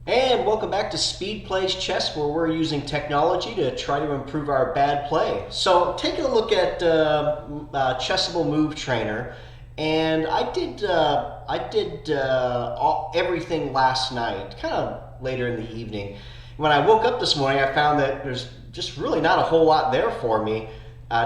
And welcome back to Speedplayz Chess, where we're using technology to try to improve our bad play. So, taking a look at Chessable Move Trainer, and I did everything last night, kind of later in the evening. When I woke up this morning, I found that there's just really not a whole lot there for me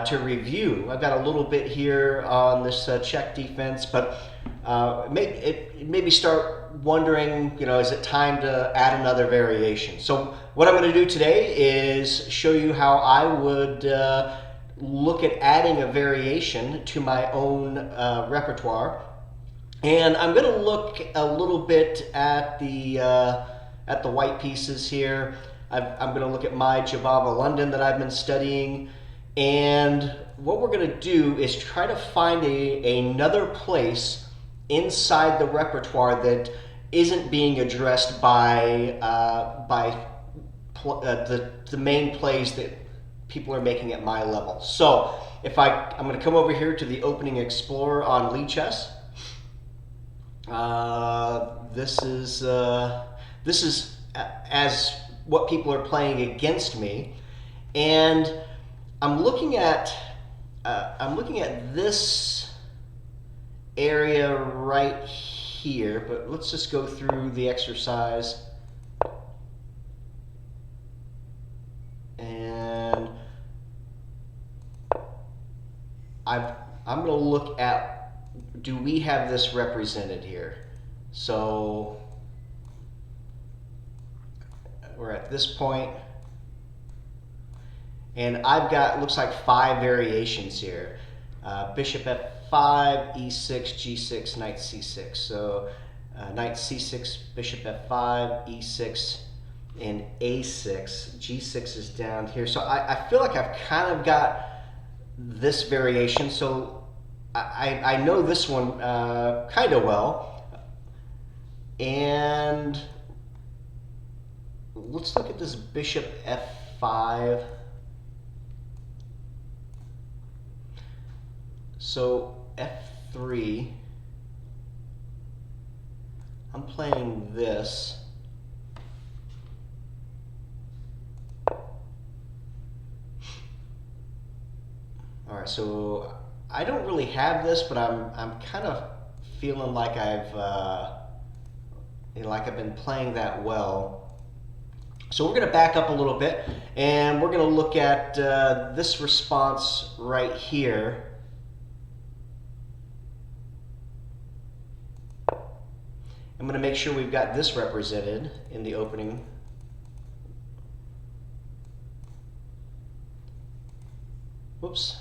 to review. I've got a little bit here on this check defense, but it made me start wondering, is it time to add another variation? So what I'm going to do today is show you how I would look at adding a variation to my own repertoire. And I'm going to look a little bit at the white pieces here. I'm going to look at my Jobava London that I've been studying. And what we're going to do is try to find another place inside the repertoire that isn't being addressed by the main plays that people are making at my level. So I'm going to come over here to the opening explorer on Lichess. This is as what people are playing against me, and I'm looking at this area right here, but let's just go through the exercise. And I'm going to look at, do we have this represented here? So we're at this point, and I've got, looks like 5 variations here. Bishop f5, e6, g6, knight c6. So knight c6, bishop f5, e6, and a6. g6 is down here. So I feel like I've kind of got this variation. So I know this one kind of well. And let's look at this bishop f5. So f3, I'm playing this. All right, so I don't really have this, but I'm kind of feeling like I've been playing that well. So we're going to back up a little bit, and we're going to look at this response right here. I'm going to make sure we've got this represented in the opening. Whoops.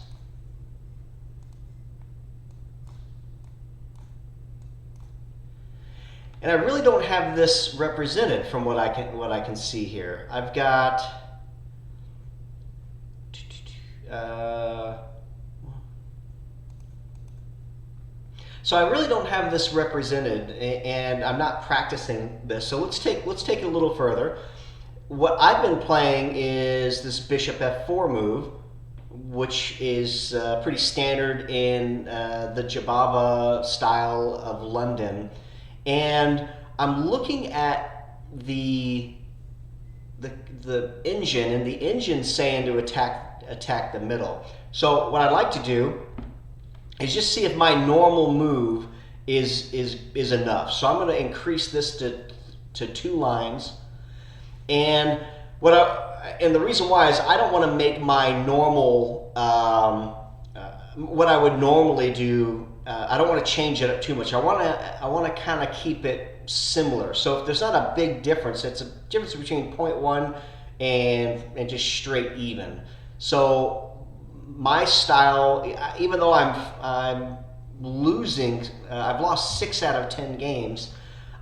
And I really don't have this represented from what I can see here. I've got so I really don't have this represented, and I'm not practicing this. So let's take it a little further. What I've been playing is this bishop f4 move, which is pretty standard in the Jobava style of London. And I'm looking at the engine, and the engine's saying to attack the middle. So what I'd like to do is just see if my normal move is enough. So I'm going to increase this to 2 lines, and the reason why is I don't want to make my normal what I would normally do. I don't want to change it up too much. I want to kind of keep it similar. So if there's not a big difference, it's a difference between 0.1 and just straight even. So my style, even though I'm losing, I've lost 6 out of 10 games.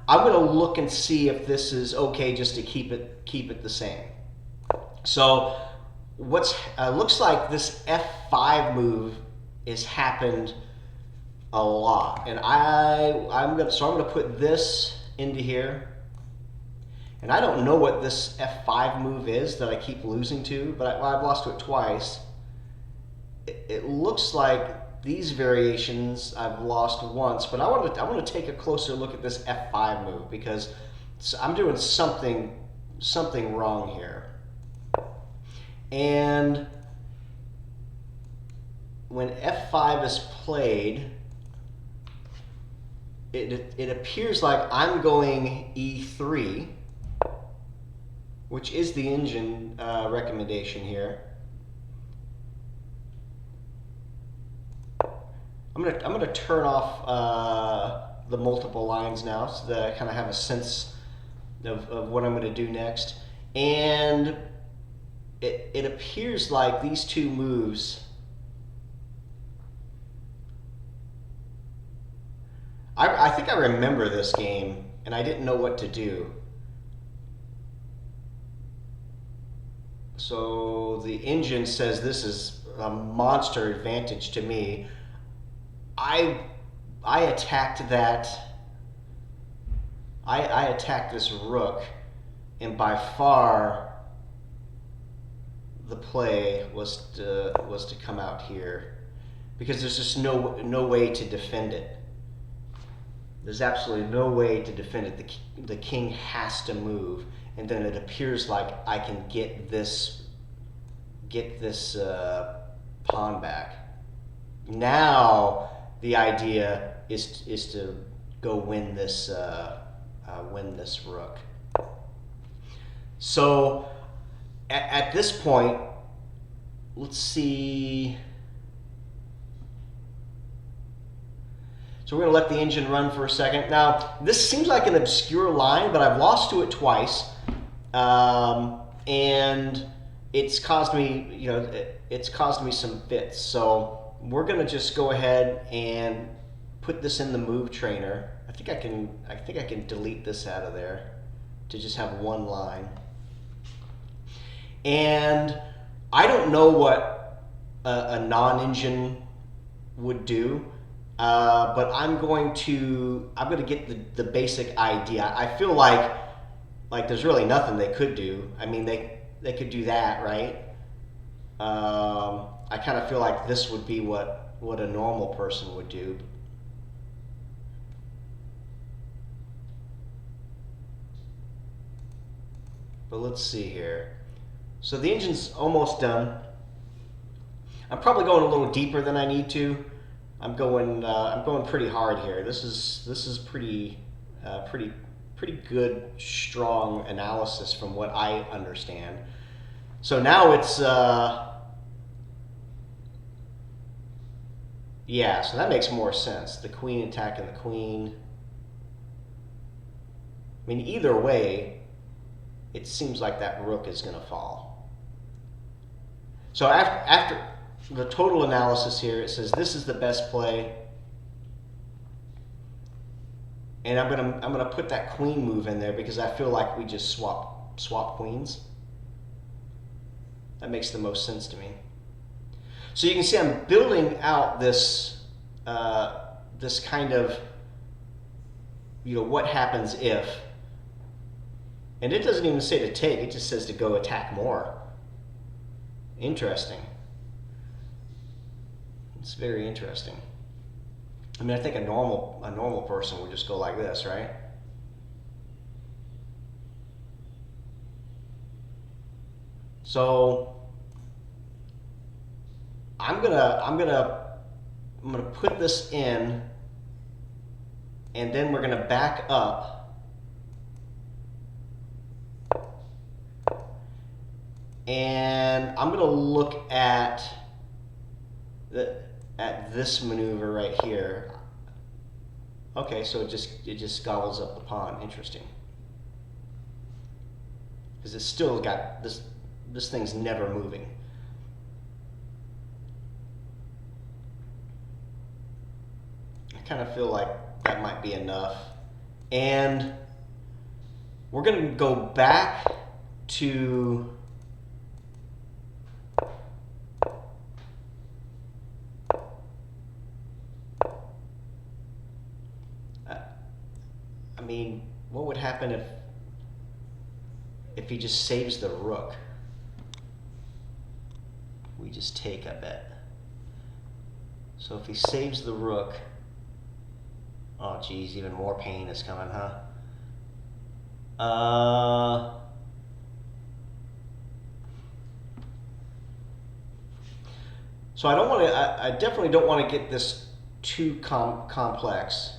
I'm going to look and see if this is okay just to keep it the same. So looks like this f5 move has happened a lot, and I'm gonna put this into here, and I don't know what this f5 move is that I keep losing to, but I've lost to it twice. It looks like these variations I've lost once, but I want to take a closer look at this f5 move, because So I'm doing something wrong here. And when f5 is played, it appears like I'm going e3, which is the engine recommendation here. I'm gonna turn off the multiple lines now so that I kind of have a sense of what I'm going to do next. And it appears like these two moves, I think I remember this game and I didn't know what to do. So the engine says this is a monster advantage to me. I attacked that. I attacked this rook, and by far the play was to come out here, because there's just no way to defend it. There's absolutely no way to defend it. The king has to move, and then it appears like I can get this pawn back. Now the idea is to go win this rook. So at this point, let's see. So we're going to let the engine run for a second. Now, this seems like an obscure line, but I've lost to it twice, and it's caused me, it's caused me some fits. So we're going to just go ahead and put this in the move trainer. I think I can delete this out of there to just have one line. And I don't know what a non-engine would do. But I'm going to get the basic idea. I feel like there's really nothing they could do. I mean, they could do that, right? I kind of feel like this would be what a normal person would do. But let's see here. So the engine's almost done. I'm probably going a little deeper than I need to. I'm going pretty hard here. This is pretty good, strong analysis from what I understand. So now it's yeah. So that makes more sense. The queen attacking the queen. I mean, either way, it seems like that rook is going to fall. So after the total analysis here, it says this is the best play, and I'm gonna put that queen move in there because I feel like we just swap queens. That makes the most sense to me. So you can see I'm building out this this kind of what happens if, and it doesn't even say to take; it just says to go attack more. Interesting. It's very interesting. I mean, I think a normal person would just go like this, right? So I'm gonna put this in, and then we're gonna back up, and I'm gonna look at this maneuver right here. Okay, so it just gobbles up the pawn. Interesting. Because it's still got this thing's never moving. I kind of feel like that might be enough. And we're going to go back to I mean, what would happen if he just saves the rook? We just take, I bet. So if he saves the rook, oh geez, even more pain is coming, huh? So I don't want to. I definitely don't want to get this too complex.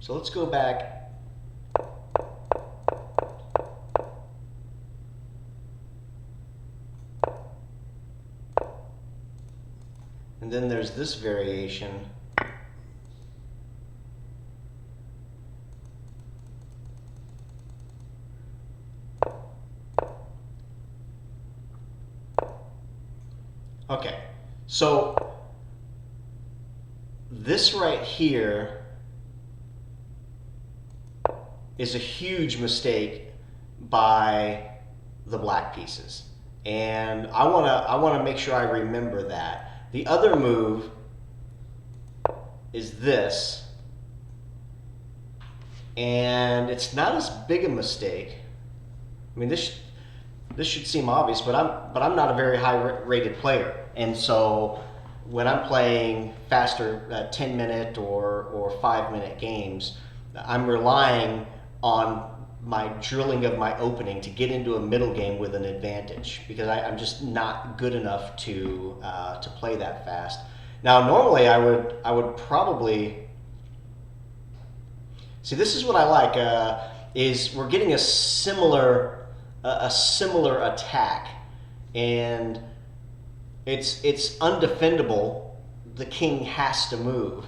So let's go back. And then there's this variation. Okay, so this right here is a huge mistake by the black pieces. And I wanna make sure I remember that. The other move is this, and it's not as big a mistake. I mean, this should seem obvious, but I'm not a very high rated player, and so when I'm playing faster 10-minute or 5-minute games, I'm relying on my drilling of my opening to get into a middle game with an advantage, because I'm just not good enough to play that fast. Now, normally I would probably see. This is what I like. Is we're getting a similar attack, and it's undefendable. The king has to move,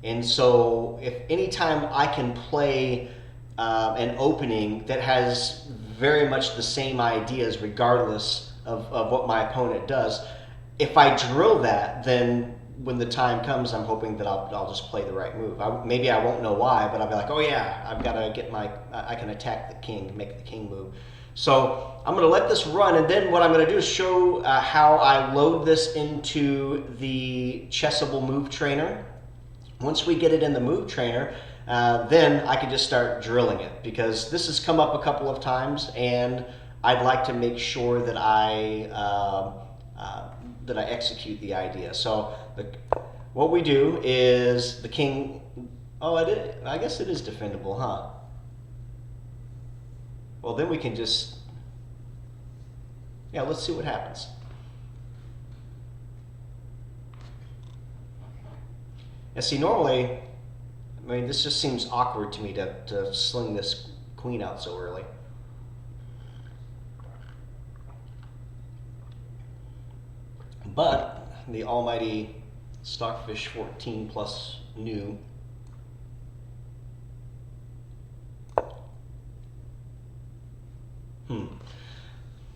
and so if anytime I can play an opening that has very much the same ideas regardless of what my opponent does, if I drill that, then when the time comes, I'm hoping that I'll just play the right move. Maybe I won't know why, but I'll be like, oh yeah, I've got to get I can attack the king, make the king move. So I'm going to let this run, and then what I'm going to do is show how I load this into the Chessable move trainer. Once we get it in the move trainer, then I can just start drilling it, because this has come up a couple of times, and I'd like to make sure that I execute the idea. So what we do is the king. Oh, I guess it is defendable, huh? Well, then we can just, yeah, let's see what happens. And see, normally, I mean, this just seems awkward to me to sling this queen out so early. But the almighty Stockfish 14 plus new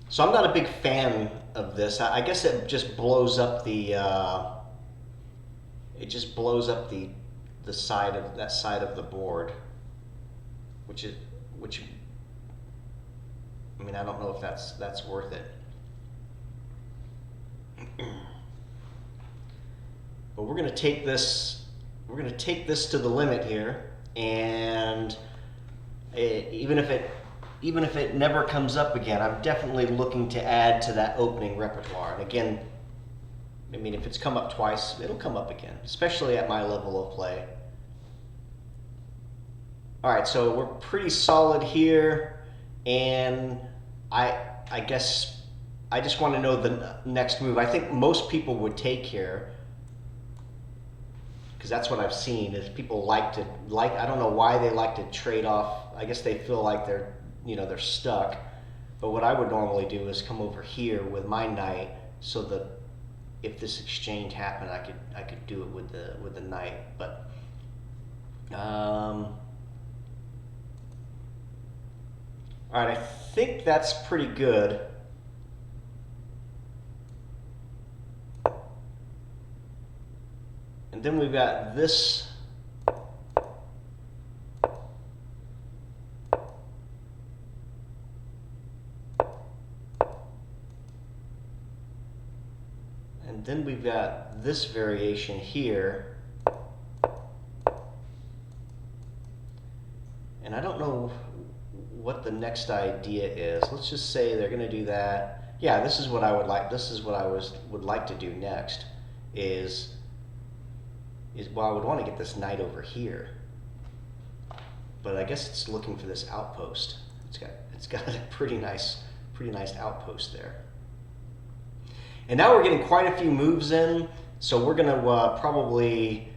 So I'm not a big fan of this. I guess it just blows up the the side of that side of the board, which I mean, I don't know if that's worth it. But we're going to take this to the limit here, and even if it never comes up again, I'm definitely looking to add to that opening repertoire. And again, I mean, if it's come up twice, it'll come up again, especially at my level of play. All right, so we're pretty solid here, and I guess I just want to know the next move. I think most people would take here, because that's what I've seen, is people I don't know why they like to trade off. I guess they feel like they're stuck. But what I would normally do is come over here with my knight, so that if this exchange happened, I could do it with the knight. But all right, I think that's pretty good. And then we've got this. And then we've got this variation here. And I don't know what the next idea is. Let's just say they're going to do that. Yeah, this is what I would like. This is what I would like to do next, is is, well, I would want to get this knight over here, but I guess it's looking for this outpost. It's got a pretty nice outpost there. And now we're getting quite a few moves in, so we're gonna probably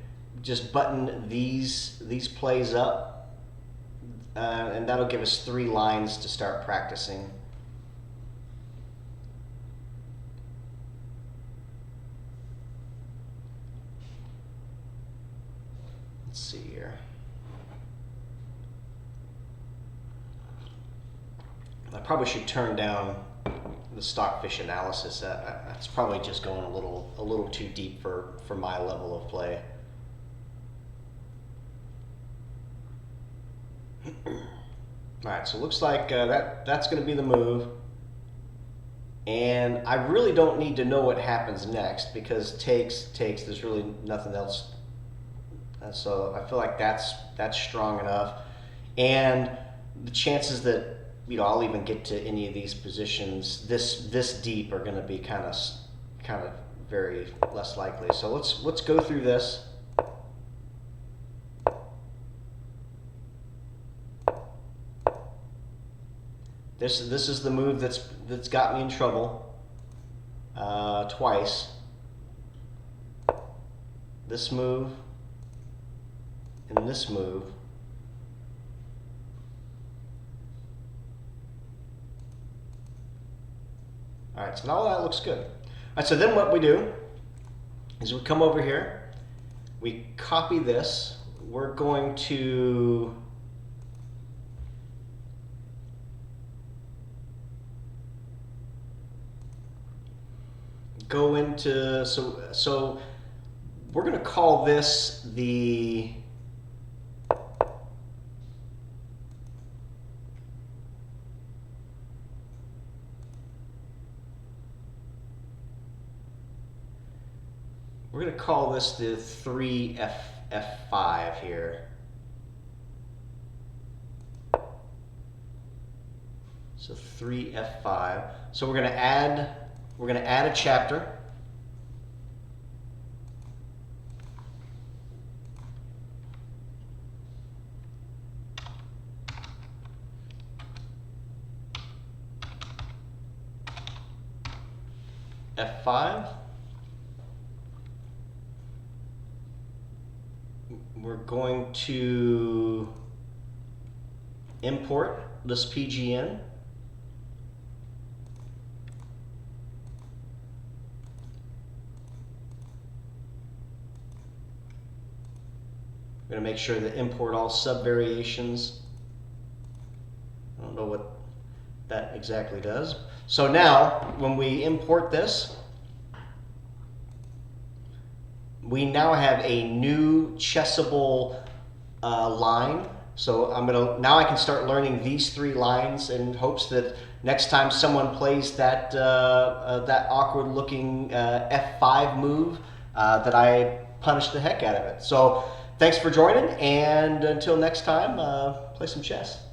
just button these plays up, and that'll give us 3 lines to start practicing. Let's see here. I probably should turn down the stockfish analysis. That's probably just going a little too deep for my level of play. All right, so it looks like that's going to be the move. And I really don't need to know what happens next, because takes, there's really nothing else. So I feel like that's strong enough. And the chances that, you know, I'll even get to any of these positions this deep are going to be kind of very less likely. So let's go through this. This is the move that's got me in trouble twice. This move and this move. All right, so now that looks good. All right, so then what we do is we come over here, we copy this. We're going to go into, so we're going to call this the We're going to call this the 3F5 here. So 3F5. So we're going to add a chapter. F5. We're going to import this PGN. We're going to make sure that import all subvariations. I don't know what that exactly does. So now, when we import this, we now have a new chessable line. So now I can start learning these 3 lines in hopes that next time someone plays that that awkward looking F5 move, that I punish the heck out of it. So thanks for joining, and until next time, play some chess.